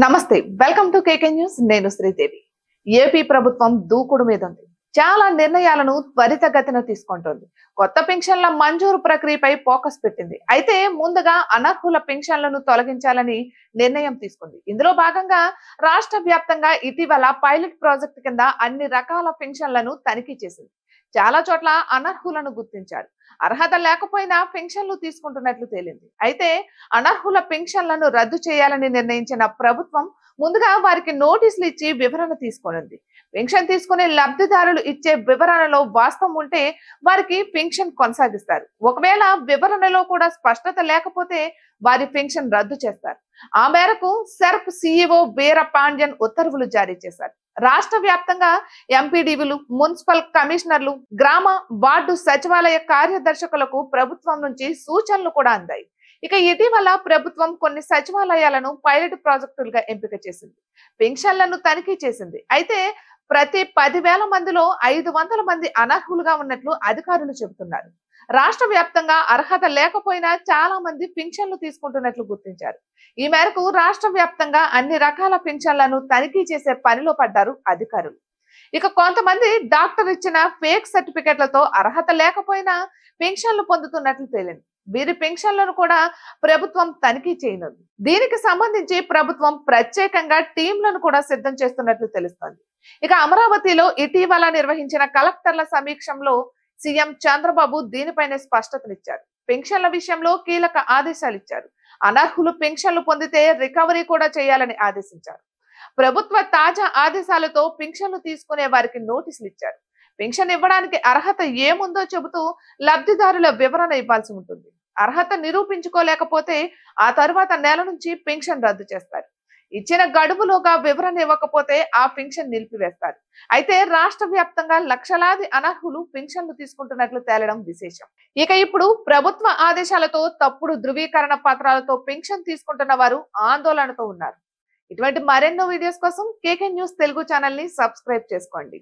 నమస్తే welcome to KK news నేను Sridevi AP ప్రభుత్వం దూకుడు మీద ఉంది చాలా నిర్ణయాలను త్వరితగతిన తీసుకుంటోంది కొత్త పెన్షన్ల మంజూరు ప్రక్రియపై ఫోకస్ పెట్టింది అయితే ముందుగా అనర్హుల పెన్షన్లను తొలగించాలని నిర్ణయం తీసుకుంది ఇందులో భాగంగా రాష్ట్ర వ్యాప్తంగా ఇటీవల పైలట్ ప్రాజెక్ట్ కింద అన్ని రకాల పెన్షన్లను తనిఖీ చేసింది చాలా చోట్ల అనర్హులను గుర్తించారు అర్హత లేకపోయినా పెన్షన్లు తీసుకుంటున్నట్లు తేలింది అయితే అనర్హుల పెన్షన్లను రద్దు చేయాలని నిర్ణయించిన ప్రభుత్వం ముందుగా వారికి నోటీసులు ఇచ్చి వివరణ తీసుకోనుంది పెన్షన్ తీసుకునే లబ్ధిదారులు ఇచ్చే వివరణలో వాస్తవం ఉంటే వారికి పెన్షన్ కొనసాగిస్తారు ఒకవేళ వివరణలో కూడా స్పష్టత లేకపోతే వారి పెన్షన్ రద్దు చేస్తారు ఆ మేరకు సెర్ప్ సిఇఓ వీర పాండ్యన్ ఉత్తర్వులు జారీ చేశారు రాష్ట్ర వ్యాప్తంగా ఎంపీడీలు మున్సిపల్ కమిషనర్లు గ్రామ వార్డు సచివాలయ కార్యదర్శకులకు ప్రభుత్వం నుంచి సూచనలు కూడా అందాయి ఇక ఇటీవల ప్రభుత్వం కొన్ని సచివాలయాలను పైలట్ ప్రాజెక్టులుగా ఎంపిక చేసింది పెన్షన్లను తనిఖీ చేసింది అయితే ప్రతి 10,000 మందిలో 500 మంది అనర్హులుగా ఉన్నట్లు అధికారులు చెబుతున్నారు రాష్ట్ర వ్యాప్తంగా అర్హత లేకపోయినా చాలా మంది పెన్షన్లు తీసుకుంటున్నట్లు గుర్తించారు ఈ మేరకు రాష్ట్ర వ్యాప్తంగా అన్ని రకాల పెన్షన్లను తనిఖీ చేసే పనిలో పడ్డారు అధికారులు ఇక కొంతమంది డాక్టర్ ఇచ్చిన ఫేక్ సర్టిఫికెట్లతో అర్హత లేకపోయినా పెన్షన్లు పొందుతున్నట్లు తేలింది వీరి పెన్షన్లను కూడా ప్రభుత్వం తనిఖీ చేయనుంది దీనికి సంబంధించి ప్రభుత్వం ప్రత్యేకంగా టీంలను కూడా సిద్ధం చేస్తున్నట్లు తెలుస్తోంది ఇక అమరావతిలో ఇటీవల నిర్వహించిన కలెక్టర్ల సమీక్షంలో సీఎం చంద్రబాబు దీనిపైనే స్పష్టతనిచ్చారు పెన్షన్ల విషయంలో కీలక ఆదేశాలు ఇచ్చారు అనర్హులు పెన్షన్లు పొందితే రికవరీ కూడా చేయాలని ఆదేశించారు ప్రభుత్వ తాజా ఆదేశాలతో పెన్షన్లు తీసుకునే వారికి నోటీసులు ఇచ్చారు పెన్షన్ ఇవ్వడానికి అర్హత ఏముందో చెబుతూ లబ్ధిదారుల వివరణ ఇవ్వాల్సి ఉంటుంది అర్హత నిరూపించుకోలేకపోతే ఆ తరువాత నెల నుంచి పెన్షన్ రద్దు చేస్తారు ఇచ్చిన గడువులోగా వివరణ ఇవ్వకపోతే ఆ పెన్షన్ నిలిపివేస్తారు అయితే రాష్ట్ర వ్యాప్తంగా లక్షలాది అనర్హులు పెన్షన్లు తీసుకుంటున్నట్లు తేలడం విశేషం ఇక ఇప్పుడు ప్రభుత్వ ఆదేశాలతో తప్పుడు ధృవీకరణ పత్రాలతో పెన్షన్ తీసుకుంటున్న వారు ఆందోళనతో ఉన్నారు ఇటువంటి మరెన్నో వీడియోస్ కోసం కేకే న్యూస్ తెలుగు ఛానల్ ని సబ్స్క్రైబ్ చేసుకోండి